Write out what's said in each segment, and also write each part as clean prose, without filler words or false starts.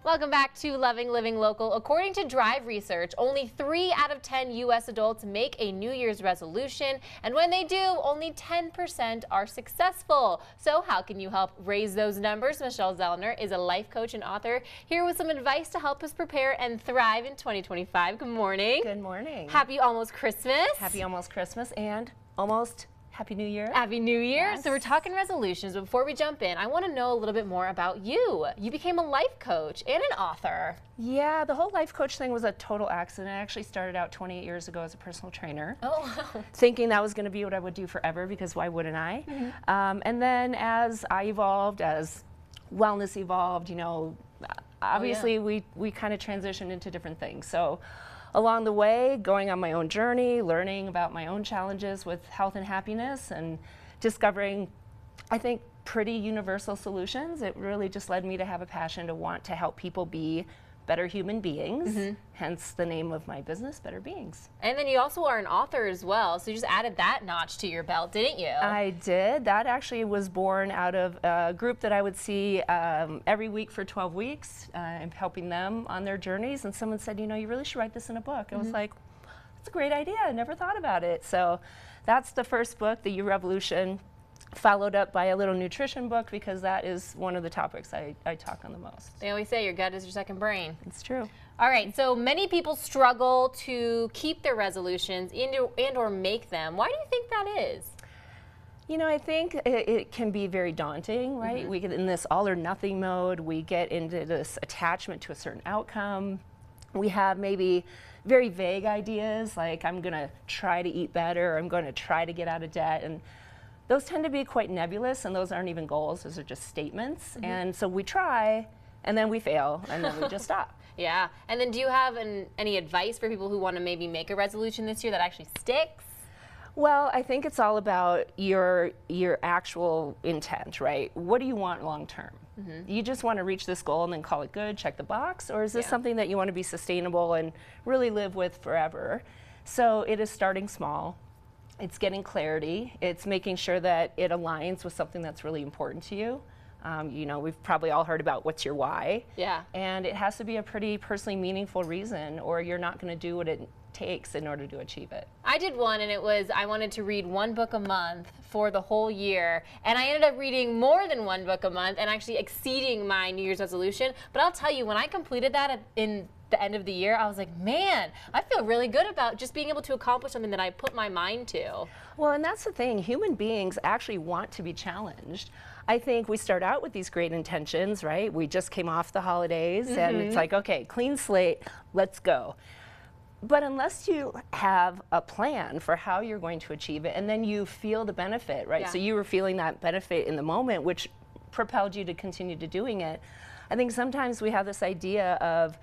Welcome back to Loving Living Local. According to Drive research, only 3 out of 10 U.S. adults make a New Year's resolution, and when they do, only 10% are successful. So how can you help raise those numbers? Michele Zellner is a life coach and author here with some advice to help us prepare and thrive in 2025. Good morning. Good morning. Happy almost Christmas. Happy almost Christmas and almost Happy New Year. Happy New Year. Yes. So we're talking resolutions, but before we jump in, I want to know a little bit more about you. You became a life coach and an author. Yeah, the whole life coach thing was a total accident. I actually started out 28 years ago as a personal trainer. Oh, wow. Thinking that was going to be what I would do forever, because why wouldn't I? And then as I evolved, as wellness evolved, you know, obviously we kind of transitioned into different things. So along the way, going on my own journey, learning about my own challenges with health and happiness, and discovering, I think, pretty universal solutions, it really just led me to have a passion to want to help people be better human beings, hence the name of my business, Better Beings. And then you also are an author as well, so you just added that notch to your belt, didn't you? I did. That actually was born out of a group that I would see every week for 12 weeks, and helping them on their journeys, and someone said, you know, you really should write this in a book. I was like, that's a great idea, I never thought about it. So that's the first book, The Year Revolution, followed up by a little nutrition book, because that is one of the topics I talk on the most. They always say your gut is your second brain. It's true. All right, so many people struggle to keep their resolutions and or make them. Why do you think that is? You know, I think it can be very daunting, right? We get in this all or nothing mode. We get into this attachment to a certain outcome. We have maybe very vague ideas, like I'm gonna try to eat better, or I'm gonna try to get out of debt, and those tend to be quite nebulous, and those aren't even goals, those are just statements. And so we try, and then we fail, and then we just stop. Yeah, and then do you have any advice for people who want to maybe make a resolution this year that actually sticks? Well, I think it's all about your actual intent, right? What do you want long term? You just want to reach this goal and then call it good, check the box, or is this something that you want to be sustainable and really live with forever? So it is starting small. It's getting clarity. It's making sure that it aligns with something that's really important to you. You know, we've probably all heard about what's your why. Yeah. And it has to be a pretty personally meaningful reason, or you're not going to do what it takes in order to achieve it. I did one, and it was I wanted to read 1 book a month for the whole year, and I ended up reading more than 1 book a month and actually exceeding my New Year's resolution. But I'll tell you, when I completed that in the end of the year, I was like, man, I feel really good about just being able to accomplish something that I put my mind to. Well, and that's the thing, human beings actually want to be challenged. I think we start out with these great intentions, right? We just came off the holidays, and it's like, okay, clean slate, let's go. But unless you have a plan for how you're going to achieve it, and then you feel the benefit, right? So you were feeling that benefit in the moment, which propelled you to continue to doing it. I think sometimes we have this idea of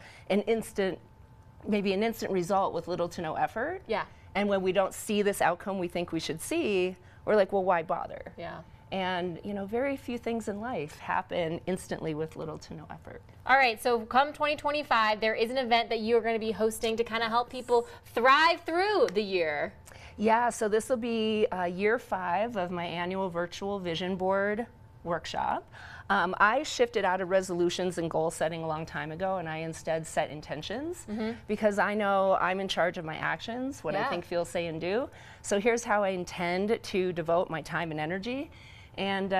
maybe an instant result with little to no effort. Yeah. And when we don't see this outcome we think we should see, we're like, well, why bother? Yeah. And, you know, very few things in life happen instantly with little to no effort. All right, so come 2025, there is an event that you are going to be hosting to kind of help people thrive through the year. Yeah, so this will be year 5 of my annual virtual vision board workshop. I shifted out of resolutions and goal setting a long time ago, and I instead set intentions, because I know I'm in charge of my actions, what I think, feel, say, and do. So here's how I intend to devote my time and energy. And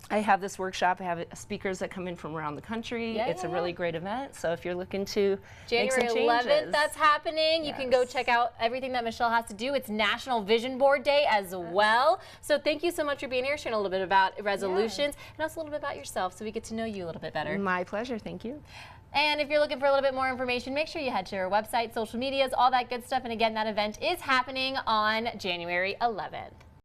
I have this workshop. I have speakers that come in from around the country. It's a really great event. So if you're looking to make some January 11th, changes, that's happening. You can go check out everything that Michele has to do. It's National Vision Board Day as well. So thank you so much for being here, sharing a little bit about resolutions and also a little bit about yourself, so we get to know you a little bit better. My pleasure. Thank you. And if you're looking for a little bit more information, make sure you head to our website, social medias, all that good stuff. And again, that event is happening on January 11th.